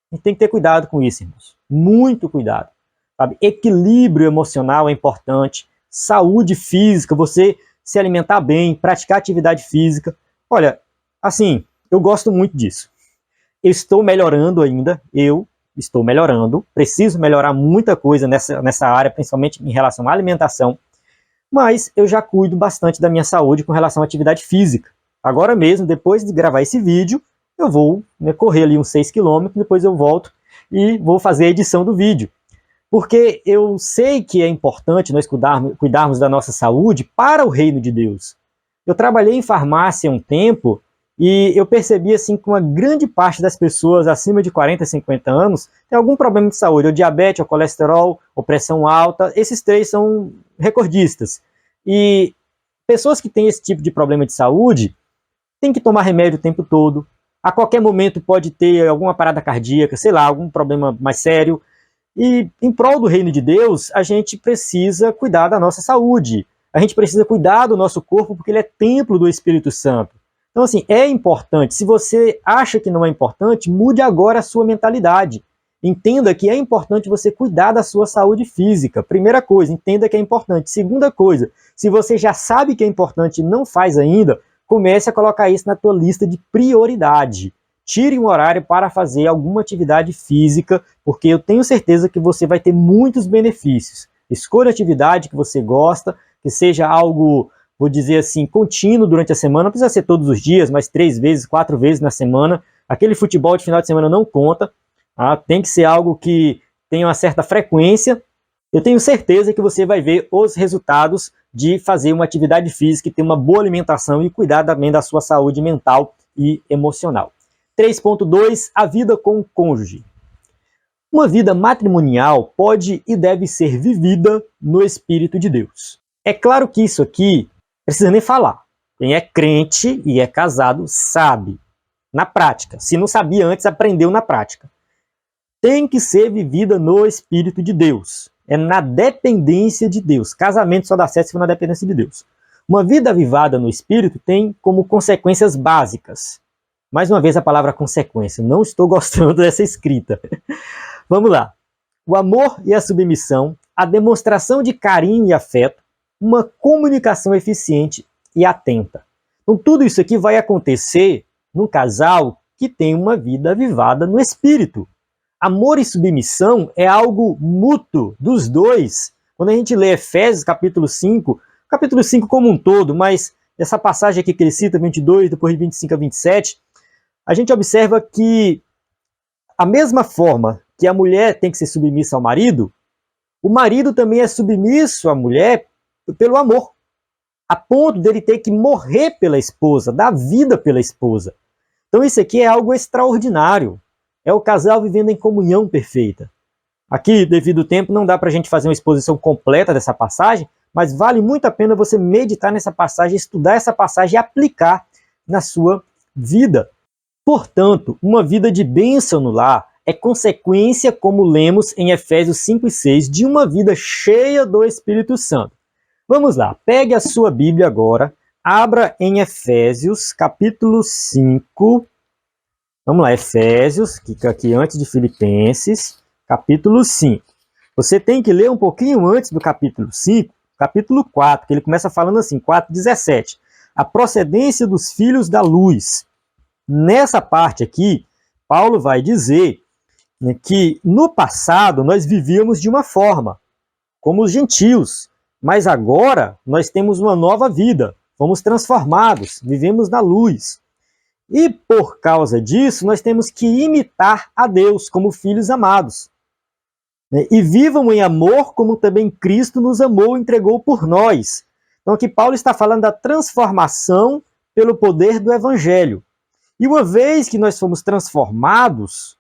A gente tem que ter cuidado com isso, irmãos. Muito cuidado. Sabe? Equilíbrio emocional é importante, saúde física, você se alimentar bem, praticar atividade física. Olha, assim, eu gosto muito disso. Eu estou melhorando ainda, preciso melhorar muita coisa nessa área, principalmente em relação à alimentação, mas eu já cuido bastante da minha saúde com relação à atividade física. Agora mesmo, depois de gravar esse vídeo, eu vou correr ali uns 6 km, depois eu volto e vou fazer a edição do vídeo. Porque eu sei que é importante nós cuidarmos da nossa saúde para o reino de Deus. Eu trabalhei em farmácia há um tempo e eu percebi assim, que uma grande parte das pessoas acima de 40, 50 anos tem algum problema de saúde, ou diabetes, ou colesterol, ou pressão alta. Esses três são recordistas. E pessoas que têm esse tipo de problema de saúde têm que tomar remédio o tempo todo. A qualquer momento pode ter alguma parada cardíaca, sei lá, algum problema mais sério. E em prol do reino de Deus, a gente precisa cuidar da nossa saúde. A gente precisa cuidar do nosso corpo porque ele é templo do Espírito Santo. Então, assim, é importante. Se você acha que não é importante, mude agora a sua mentalidade. Entenda que é importante você cuidar da sua saúde física. Primeira coisa, entenda que é importante. Segunda coisa, se você já sabe que é importante e não faz ainda, comece a colocar isso na tua lista de prioridade. Tire um horário para fazer alguma atividade física, porque eu tenho certeza que você vai ter muitos benefícios. Escolha a atividade que você gosta, que seja algo, vou dizer assim, contínuo durante a semana. Não precisa ser todos os dias, mas 3 vezes, 4 vezes na semana. Aquele futebol de final de semana não conta. Tem que ser algo que tenha uma certa frequência. eu tenho certeza que você vai ver os resultados de fazer uma atividade física e ter uma boa alimentação e cuidar também da sua saúde mental e emocional. 3.2, a vida com o cônjuge. Uma vida matrimonial pode e deve ser vivida no Espírito de Deus. É claro que isso aqui não precisa nem falar. Quem é crente e é casado sabe, na prática. Se não sabia antes, aprendeu na prática. Tem que ser vivida no Espírito de Deus. É na dependência de Deus. Casamento só dá certo se for na dependência de Deus. Uma vida avivada no Espírito tem como consequências básicas. Mais uma vez a palavra consequência. Não estou gostando dessa escrita. Vamos lá. O amor e a submissão, a demonstração de carinho e afeto, uma comunicação eficiente e atenta. Então tudo isso aqui vai acontecer num casal que tem uma vida avivada no Espírito. Amor e submissão é algo mútuo dos dois. Quando a gente lê Efésios capítulo 5 como um todo, mas essa passagem aqui que ele cita, 22, depois de 25 a 27, a gente observa que a mesma forma que a mulher tem que ser submissa ao marido, o marido também é submisso à mulher pelo amor, a ponto dele ter que morrer pela esposa, dar vida pela esposa. Então isso aqui é algo extraordinário. É o casal vivendo em comunhão perfeita. Aqui, devido ao tempo, não dá para a gente fazer uma exposição completa dessa passagem, mas vale muito a pena você meditar nessa passagem, estudar essa passagem e aplicar na sua vida. Portanto, uma vida de bênção no lar é consequência, como lemos em Efésios 5 e 6, de uma vida cheia do Espírito Santo. Vamos lá, pegue a sua Bíblia agora, abra em Efésios, capítulo 5. Vamos lá, Efésios, que fica aqui antes de Filipenses, capítulo 5. Você tem que ler um pouquinho antes do capítulo 5, capítulo 4, que ele começa falando assim, 4:17. A procedência dos filhos da luz. Nessa parte aqui, Paulo vai dizer, né, que no passado nós vivíamos de uma forma, como os gentios, mas agora nós temos uma nova vida, fomos transformados, vivemos na luz. E por causa disso, nós temos que imitar a Deus como filhos amados. E vivam em amor como também Cristo nos amou e entregou por nós. Então aqui Paulo está falando da transformação pelo poder do Evangelho. E uma vez que nós fomos transformados,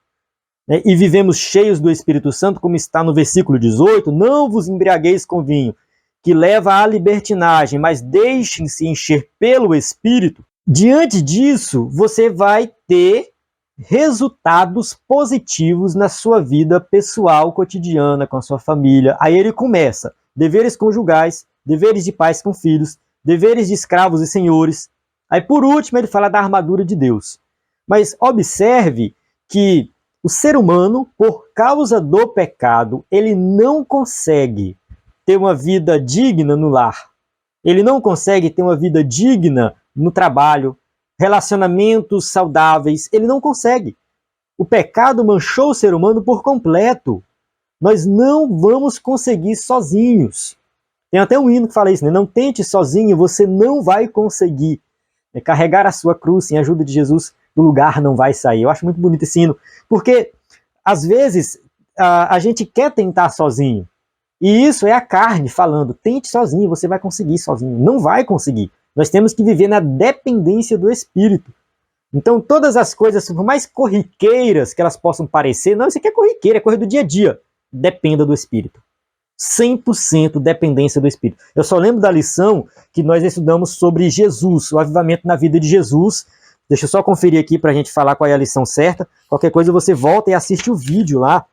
né, e vivemos cheios do Espírito Santo, como está no versículo 18, não vos embriagueis com vinho, que leva à libertinagem, mas deixem-se encher pelo Espírito. Diante disso, você vai ter resultados positivos na sua vida pessoal, cotidiana, com a sua família. Aí ele começa, deveres conjugais, deveres de pais com filhos, deveres de escravos e senhores. Aí por último ele fala da armadura de Deus. Mas observe que o ser humano, por causa do pecado, ele não consegue ter uma vida digna no lar. Ele não consegue ter uma vida digna no trabalho, relacionamentos saudáveis, ele não consegue. O pecado manchou o ser humano por completo. Nós não vamos conseguir sozinhos. Tem até um hino que fala isso, né? Não tente sozinho, você não vai conseguir. Carregar a sua cruz sem a ajuda de Jesus, do lugar não vai sair. Eu acho muito bonito esse hino, porque às vezes a gente quer tentar sozinho. E isso é a carne falando, tente sozinho, você vai conseguir sozinho. Não vai conseguir. Nós temos que viver na dependência do Espírito. Então todas as coisas, por mais corriqueiras que elas possam parecer, não, isso aqui é corriqueira, é coisa do dia a dia. Dependa do Espírito. 100% dependência do Espírito. Eu só lembro da lição que nós estudamos sobre Jesus, o avivamento na vida de Jesus. Deixa eu só conferir aqui para a gente falar qual é a lição certa. Qualquer coisa você volta e assiste o vídeo lá.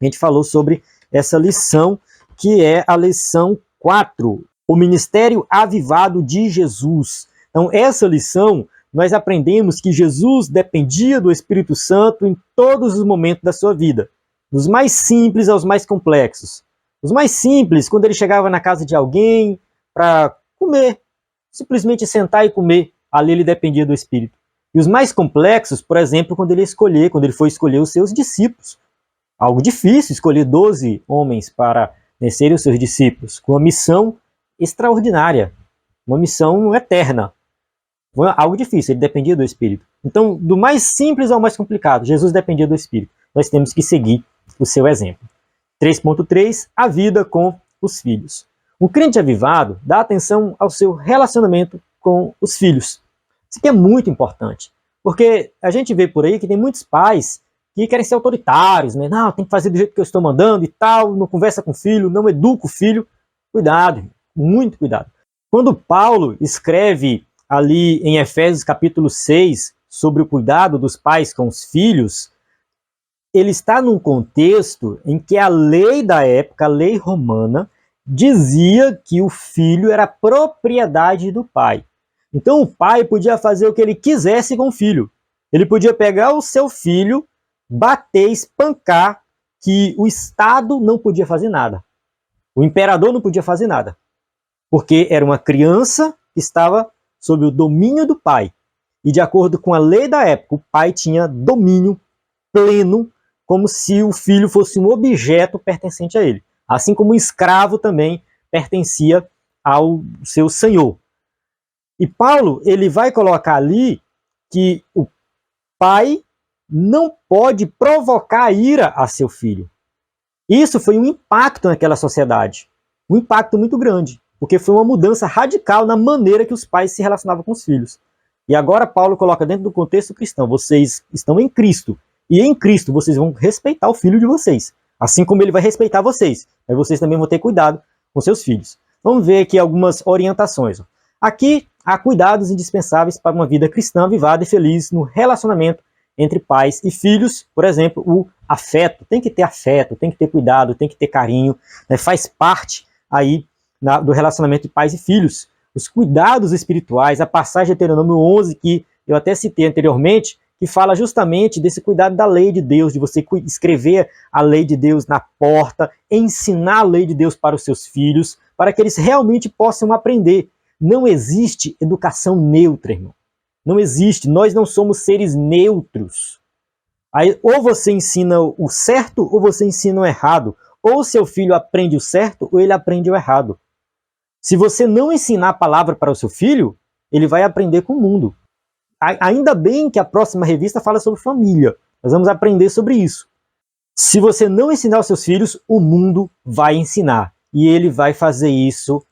A gente falou sobre essa lição, que é a lição 4, o ministério avivado de Jesus. Então, essa lição, nós aprendemos que Jesus dependia do Espírito Santo em todos os momentos da sua vida, dos mais simples aos mais complexos. Os mais simples, quando ele chegava na casa de alguém para comer, simplesmente sentar e comer, ali ele dependia do Espírito. E os mais complexos, por exemplo, quando ele foi escolher os seus discípulos. Algo difícil, escolher 12 homens para serem os seus discípulos, com uma missão extraordinária, uma missão eterna. Foi algo difícil, ele dependia do Espírito. Então, do mais simples ao mais complicado, Jesus dependia do Espírito. Nós temos que seguir o seu exemplo. 3.3, a vida com os filhos. Um crente avivado dá atenção ao seu relacionamento com os filhos. Isso aqui é muito importante, porque a gente vê por aí que tem muitos pais que querem ser autoritários, né? Não, tem que fazer do jeito que eu estou mandando e tal, não conversa com o filho, não educa o filho. Cuidado, muito cuidado. Quando Paulo escreve ali em Efésios capítulo 6 sobre o cuidado dos pais com os filhos, ele está num contexto em que a lei da época, a lei romana, dizia que o filho era propriedade do pai. Então o pai podia fazer o que ele quisesse com o filho. Ele podia pegar o seu filho, bater, espancar, que o Estado não podia fazer nada. O imperador não podia fazer nada. Porque era uma criança que estava sob o domínio do pai. E de acordo com a lei da época, o pai tinha domínio pleno, como se o filho fosse um objeto pertencente a ele. Assim como o escravo também pertencia ao seu senhor. E Paulo, ele vai colocar ali que o pai não pode provocar ira a seu filho. Isso foi um impacto naquela sociedade. Um impacto muito grande, porque foi uma mudança radical na maneira que os pais se relacionavam com os filhos. E agora Paulo coloca dentro do contexto cristão, vocês estão em Cristo, e em Cristo vocês vão respeitar o filho de vocês, assim como ele vai respeitar vocês. Aí vocês também vão ter cuidado com seus filhos. Vamos ver aqui algumas orientações. Aqui há cuidados indispensáveis para uma vida cristã avivada e feliz no relacionamento entre pais e filhos. Por exemplo, o afeto. Tem que ter cuidado, tem que ter carinho, né? Faz parte aí do relacionamento de pais e filhos. Os cuidados espirituais, a passagem de Deuteronômio 11, que eu até citei anteriormente, que fala justamente desse cuidado da lei de Deus, de você escrever a lei de Deus na porta, ensinar a lei de Deus para os seus filhos, para que eles realmente possam aprender. Não existe educação neutra, irmão. Não existe. Nós não somos seres neutros. Aí, ou você ensina o certo, ou você ensina o errado. Ou seu filho aprende o certo, ou ele aprende o errado. Se você não ensinar a palavra para o seu filho, ele vai aprender com o mundo. Ainda bem que a próxima revista fala sobre família. Nós vamos aprender sobre isso. Se você não ensinar aos seus filhos, o mundo vai ensinar. E ele vai fazer isso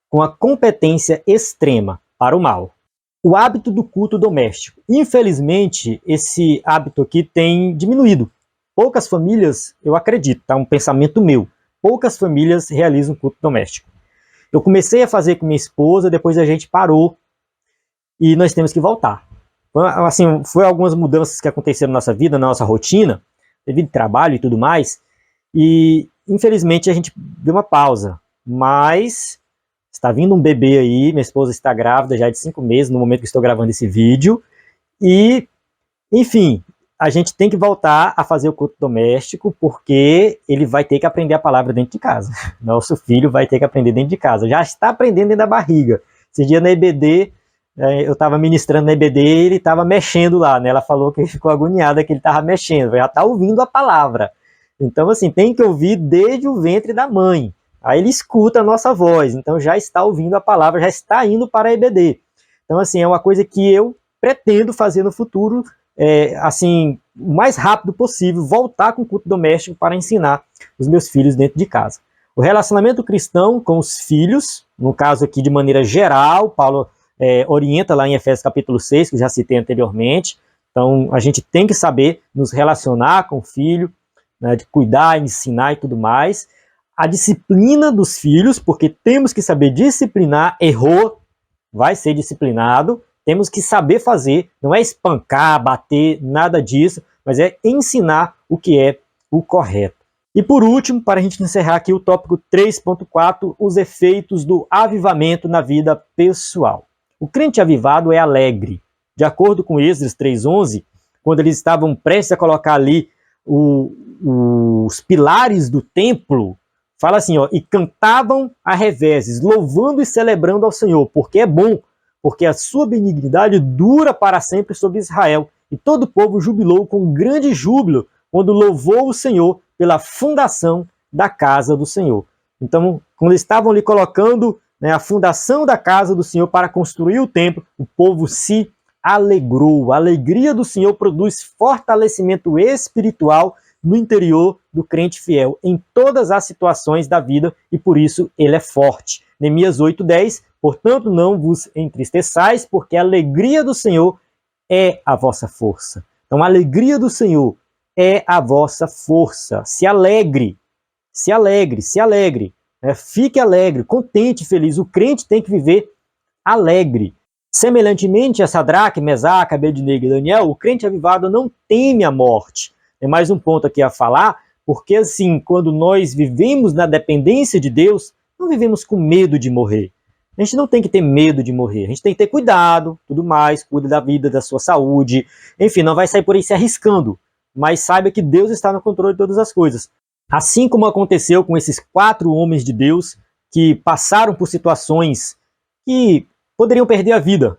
com a competência extrema para o mal. O hábito do culto doméstico. Infelizmente, esse hábito aqui tem diminuído. Poucas famílias, eu acredito, tá? Um pensamento meu, poucas famílias realizam culto doméstico. Eu comecei a fazer com minha esposa, depois a gente parou e nós temos que voltar. Assim, foi algumas mudanças que aconteceram na nossa vida, na nossa rotina, devido ao trabalho e tudo mais, e infelizmente a gente deu uma pausa, mas está vindo um bebê aí, minha esposa está grávida já de 5 meses no momento que estou gravando esse vídeo, e enfim, a gente tem que voltar a fazer o culto doméstico, porque ele vai ter que aprender a palavra dentro de casa. Nosso filho vai ter que aprender dentro de casa. Já está aprendendo dentro da barriga. Esse dia na EBD, eu estava ministrando na EBD e ele estava mexendo lá, né? Ela falou que ficou agoniada que ele estava mexendo. Já está ouvindo a palavra. Então, assim, tem que ouvir desde o ventre da mãe. Aí ele escuta a nossa voz. Então, já está ouvindo a palavra, já está indo para a EBD. Então, assim, é uma coisa que eu pretendo fazer no futuro, assim, o mais rápido possível, voltar com o culto doméstico para ensinar os meus filhos dentro de casa. O relacionamento cristão com os filhos, no caso aqui de maneira geral, Paulo orienta lá em Efésios capítulo 6, que eu já citei anteriormente. Então a gente tem que saber nos relacionar com o filho, né, de cuidar, ensinar e tudo mais. A disciplina dos filhos, porque temos que saber disciplinar. Errou, vai ser disciplinado. Temos que saber fazer, não é espancar, bater, nada disso, mas é ensinar o que é o correto. E por último, para a gente encerrar aqui o tópico 3.4, os efeitos do avivamento na vida pessoal. O crente avivado é alegre. De acordo com Esdras 3.11, quando eles estavam prestes a colocar ali os pilares do templo, fala assim, ó, e cantavam a reveses, louvando e celebrando ao Senhor, porque é bom, porque a sua benignidade dura para sempre sobre Israel. E todo o povo jubilou com grande júbilo quando louvou o Senhor pela fundação da casa do Senhor. Então, quando eles estavam ali colocando, né, a fundação da casa do Senhor para construir o templo, o povo se alegrou. A alegria do Senhor produz fortalecimento espiritual no interior do crente fiel, em todas as situações da vida, e por isso ele é forte. Neemias 8:10, portanto não vos entristeçais, porque a alegria do Senhor é a vossa força. Então a alegria do Senhor é a vossa força. Se alegre, se alegre, se alegre. Fique alegre, contente, feliz. O crente tem que viver alegre. Semelhantemente a Sadraque, Mesaque, Abednego e Daniel, o crente avivado não teme a morte. Tem mais um ponto aqui a falar, porque assim, quando nós vivemos na dependência de Deus, não vivemos com medo de morrer. A gente não tem que ter medo de morrer, a gente tem que ter cuidado, tudo mais, cuida da vida, da sua saúde, enfim, não vai sair por aí se arriscando, mas saiba que Deus está no controle de todas as coisas. Assim como aconteceu com esses 4 homens de Deus que passaram por situações que poderiam perder a vida,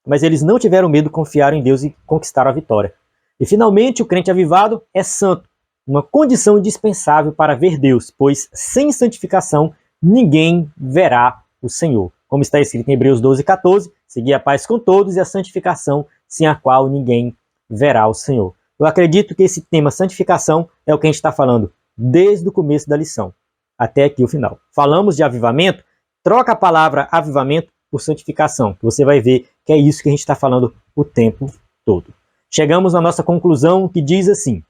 mas eles não tiveram medo, confiaram em Deus e conquistaram a vitória. E finalmente o crente avivado é santo, uma condição indispensável para ver Deus, pois sem santificação ninguém verá o Senhor. Como está escrito em Hebreus 12:14, segui a paz com todos e a santificação, sem a qual ninguém verá o Senhor. Eu acredito que esse tema santificação é o que a gente está falando desde o começo da lição até aqui o final. Falamos de avivamento, troca a palavra avivamento por santificação, que você vai ver que é isso que a gente está falando o tempo todo. Chegamos à nossa conclusão, que diz assim: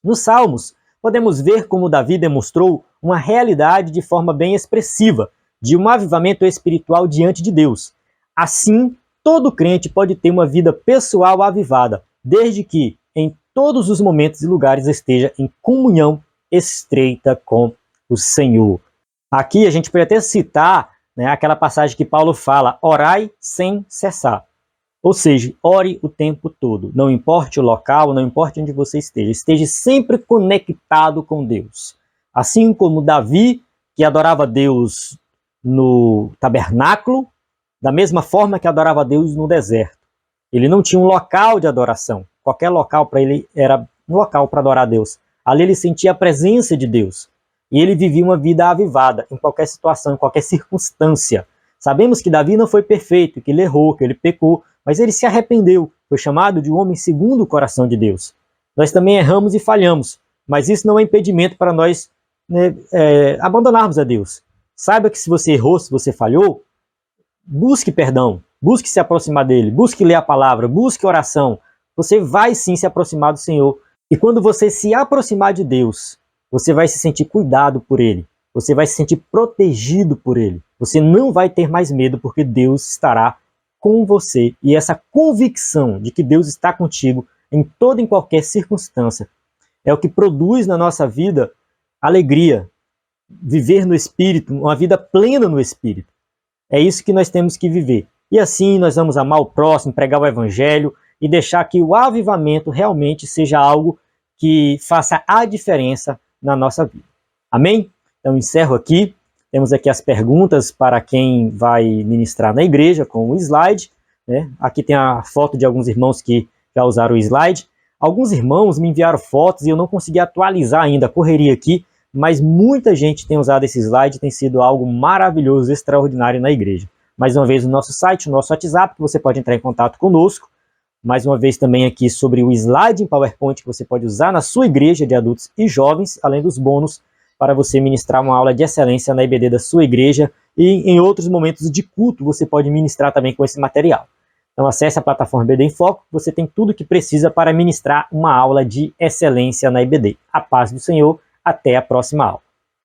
nos Salmos, podemos ver como Davi demonstrou uma realidade de forma bem expressiva, de um avivamento espiritual diante de Deus. Assim, todo crente pode ter uma vida pessoal avivada, desde que, em todos os momentos e lugares, esteja em comunhão estreita com o Senhor. Aqui a gente pode até citar aquela passagem que Paulo fala, orai sem cessar. Ou seja, ore o tempo todo. Não importe o local, não importe onde você esteja. Esteja sempre conectado com Deus. Assim como Davi, que adorava Deus no tabernáculo, da mesma forma que adorava Deus no deserto. Ele não tinha um local de adoração. Qualquer local para ele era um local para adorar a Deus. Ali ele sentia a presença de Deus. E ele vivia uma vida avivada em qualquer situação, em qualquer circunstância. Sabemos que Davi não foi perfeito, que ele errou, que ele pecou, mas ele se arrependeu, foi chamado de um homem segundo o coração de Deus. Nós também erramos e falhamos, mas isso não é impedimento para nós abandonarmos a Deus. Saiba que se você errou, se você falhou, busque perdão, busque se aproximar dele, busque ler a palavra, busque oração. Você vai sim se aproximar do Senhor. E quando você se aproximar de Deus, você vai se sentir cuidado por Ele. Você vai se sentir protegido por Ele. Você não vai ter mais medo, porque Deus estará com você. E essa convicção de que Deus está contigo em toda e qualquer circunstância é o que produz na nossa vida alegria, viver no Espírito, uma vida plena no Espírito. É isso que nós temos que viver. E assim nós vamos amar o próximo, pregar o Evangelho e deixar que o avivamento realmente seja algo que faça a diferença na nossa vida. Amém? Então encerro aqui. Temos aqui as perguntas para quem vai ministrar na igreja com o slide. Aqui tem a foto de alguns irmãos que já usaram o slide. Alguns irmãos me enviaram fotos e eu não consegui atualizar ainda, correria aqui, mas muita gente tem usado esse slide, tem sido algo maravilhoso, extraordinário na igreja. Mais uma vez o nosso site, o nosso WhatsApp, que você pode entrar em contato conosco. Mais uma vez também aqui sobre o slide em PowerPoint que você pode usar na sua igreja de adultos e jovens, além dos bônus para você ministrar uma aula de excelência na IBD da sua igreja, e em outros momentos de culto você pode ministrar também com esse material. Então acesse a plataforma IBD em Foco, você tem tudo o que precisa para ministrar uma aula de excelência na IBD. A paz do Senhor, até a próxima aula.